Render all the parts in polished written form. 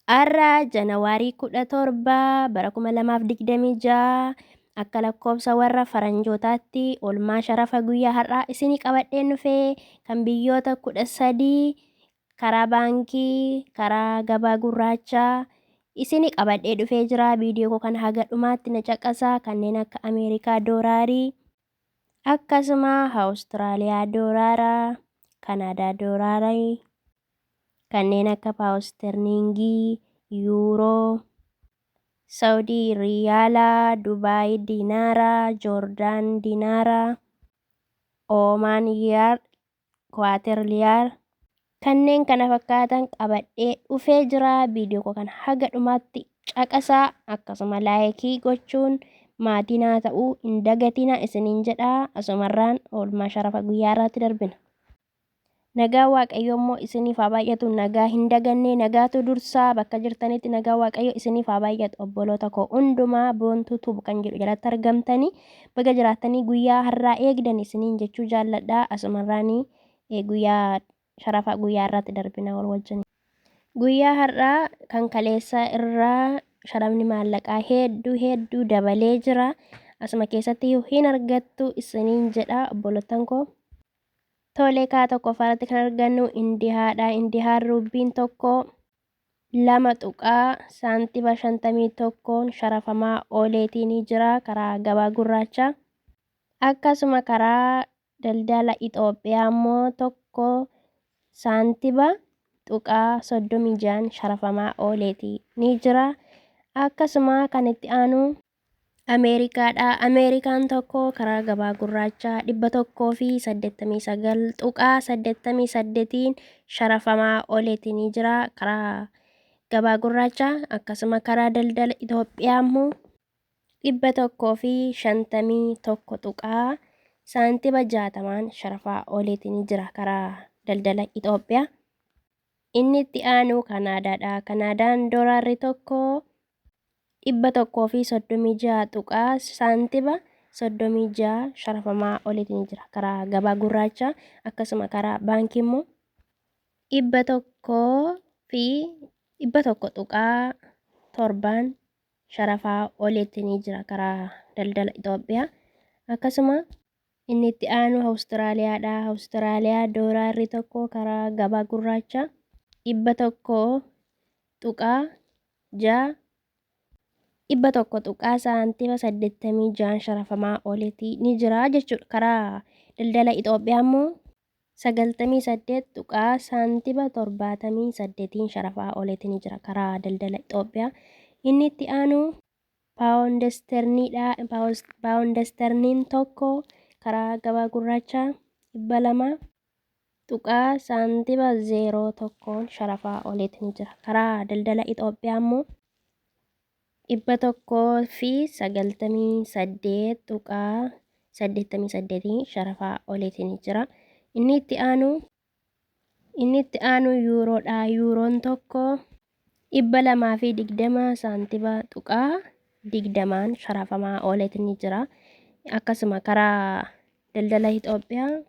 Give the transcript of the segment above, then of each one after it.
Har'a Janawaarii 17 bara 2026 akka lakkoofsa warra faranjootaatti oolmaa sharafa guyyaa har'aa isinii qabadheen dhufee kan biyyoota 13 karaa baankii, karaa gabaa gurraachaa isinii qabadhee dhufee jira. Viidiyoo koo kana haga dhumaatti na caqasaa. Kanneen akka Ameerikaa doolaarii, akkasuma Awustiraaliyaa doolaaraa, Kanaadaa doolaarii, kanneen akka paawusterlingii, yuuroo, saawudii riyaalaa, dubaay diinaaraa, joordaan diinaaraa, oomaan riyaal, kwaatar riyaal, kanneen kana fakkaatan qabadhee dhufee jira. Viidiyoo koo kana haga dhumaatti caqasaa. Akkasuma laayikii gochuun maatii naa ta'uu hin dagatina isiniin jedhaa. Asumarraan oolmaa sharafa guyyaa irratti darbina. Nagaa Waaqayyoo immoo isiniif haa baay'atu. Nagaa hin daganne nagaatu dursaa. Bakka jirtanitti nagaa Waaqayyoo isiniif haa baay'atu. Obboloota koo hundumaa boontuu tuubu kan jedhu jalatti argamtanii baga jiraattanii guyyaa har'aa eegdan isiniin jechuu jaalladhaa. Asumarraanii guyyaa sharafa guyyaa irratti darbina wal wajjin. Guyyaa har'aa kan kaleessa irraa sharafni maallaqaa hedduu dabalee jira. Asuma keessatti hin argattu isiniin jedha obboloottan koo. Tolee kaa tokko faratti kan argannu indihaadha. Indihaan ruubbiin tokko 2 saantima 51 sharafamaa ooleetii ni jira karaa gabaa gurraachaa. Akkasuma karaa daldala Itoophiyaa immoo 1 saantima 36 sharafamaa ooleetii ni jira. Akkasuma kan itti aanu Ameerikaadha. Ameerikaan tokko karaa gabaa gurraachaa 189 sharafamaa ooleetii ni jira karaa gabaa gurraachaa. Akkasuma karaa daldala Itoophiyaa immoo 151 saantima 60 sharafaa ooleetii ni jira karaa daldala Itoophiyaa. Inni itti aanu Kanaadaadha. Kanaadaan doolaarri tokko 136 saantima 36 sharafamaa ooleetii ni jira karaa gabaa gurraachaa. Akkasuma karaa baankii immoo 101.7 sharafaa ooleetii ni jira karaa daldala Itoophiyaa. Akkasuma inni itti aanu Awustiraaliyaadha. Awustiraaliyaa doolaarri tokko karaa gabaa gurraachaa 100 saantima 86 sharafamaa ooleetii ni jira jechuudha. Karaa daldala Itoophiyaa immoo 98 saantima 78 sharafaa ooleetii ni jira karaa daldala Itoophiyaa. Inni itti aanu paawundesterniidha. Paawundesterniin tokko karaa gabaa gurraachaa 200 saantima 01 sharafaa ooleetii ni jira. Karaa daldala Itoophiyaa immoo 198 sharafaa ooleetii ni jira. Inni itti aanu yuuroodha. Yuuroon tokko 220 saantima 20 sharafamaa ooleetii ni jira. Akkasuma karaa daldala Itoophiyaa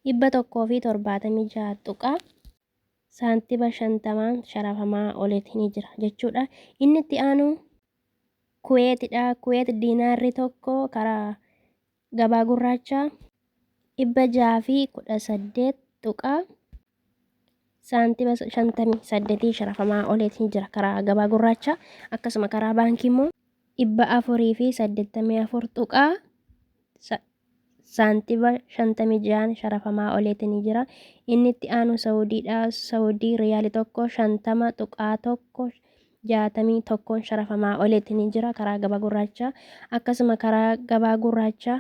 176 saantima 50 sharafamaa ooleetii ni jira jechuudha. Inni itti aanu Kuweetidha. Kuweet diinaarri tokko karaa gabaa gurraachaa 618 saantima 58 sharafamaa ooleetii ni jira karaa gabaa gurraachaa. Akkasuma karaa baankii immoo 484 saantima 56 sharafamaa ooleetii ni jira. Inni itti aanu Saawudiidha. Saawudii riyaali tokko 50.61 sharafamaa ooleetii ni jira karaa gabaa gurraachaa. Akkasuma karaa gabaa gurraachaa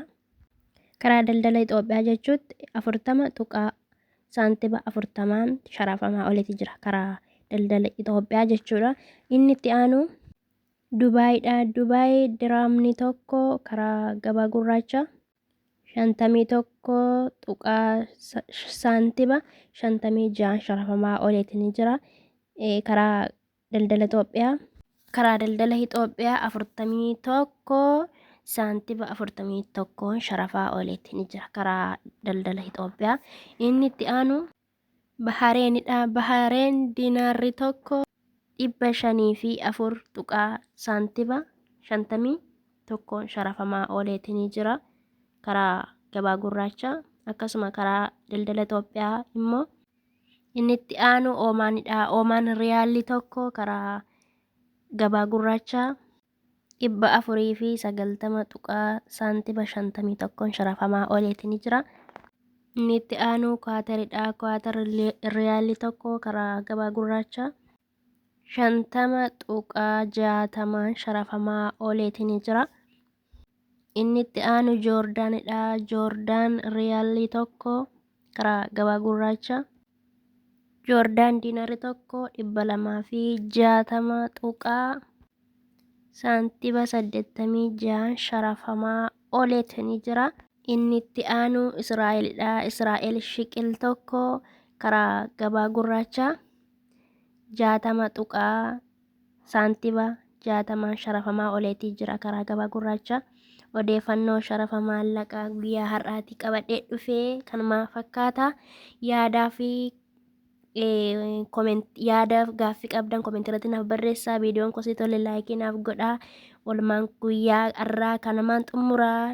karaa daldala Itoophiyaa jechuutti 40 saantima 40 sharafamaa ooleetii jira karaa daldala Itoophiyaa jechuudha. Inni itti aanu Dubaayidha. Dubaay diraamni tokko karaa gabaa gurraachaa 51 saantima 56 sharafamaa ooleetii ni jira karaa daldala Itoophiyaa. Karaa daldala Itoophiyaa 41 saantima 41 sharafaa ooleetii ni jira karaa daldala Itoophiyaa. Inni itti aanu Bahareenidha. Bahareen diinaarri tokko 504.51 sharafamaa ooleetii jira karaa gabaa gurraacha. Akkasuma karaa daldala Itoophiyaa immoo inni itti aanu oomaanidha. Oomaan riyaalli tokko karaa gabaa gurraacha 490.51 sharafamaa ooleetii jira. Inni itti aanu Kwaateridha. Kwaater riyaalli tokko karaa gabaa gurraacha 50.60 sharafamaa ooleetii jira. Inni itti aanu Joordaanidha. Joordaan riyaalli tokko karaa gabaa gurraacha Joordaan diinarri tokko 260.86 sharafamaa ooleetii jira. Inni itti aanu Israa'elidha. Israa'el shiqil tokko karaa gabaa gurraacha 60.60 sharafamaa ooleetii jira karaa gabaa gurraacha. Odeeffannoo sharafa maallaqaa guyyaa har'aatii qabadhee dhufee kanuma fakkaata. Yaadaaf gaaffii qabdan koomentii irratti naaf barreessaa. Viidiyoon kosii tole laayikii naaf godhaa. Oolmaan guyyaa har'aa kanumaan xumuraa.